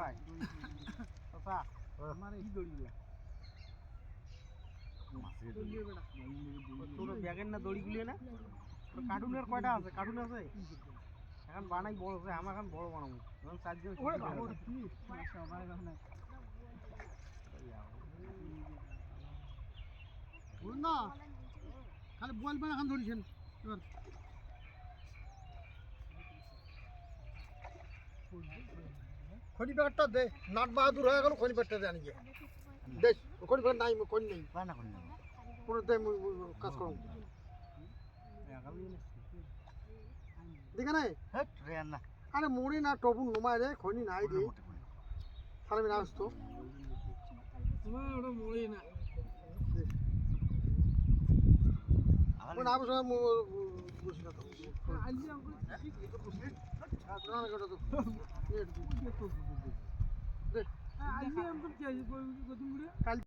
ভাই চাচা আমার এই দড়িগুলা তোর ব্যাগের না দড়িগুলি না কার্টুনের কয়টা আছে কার্টুন আছে এখন বানাই বড় আছে আমার এখন বড় বানাবো এখন চারজন না খালি বলবেন এখন ধরিছেন এবার খনি ব্যাগটা দে নাট বাহাদুর হয়ে গেল খনি ব্যাগটা দে আনিয়ে দেখ খনি ব্যাগ নাই খনি নেই পুরো দে কাজ করুন দেখে নাই আরে মুড়ি না টবু নুমায় রে খনি নাই রে তাহলে আমি আসতো মুড়ি না না বসে বসে না তো আইজি আঙ্কুল না না কথা তো আইজি আঙ্কুল কি আইজি কই কত মুড়ি কাল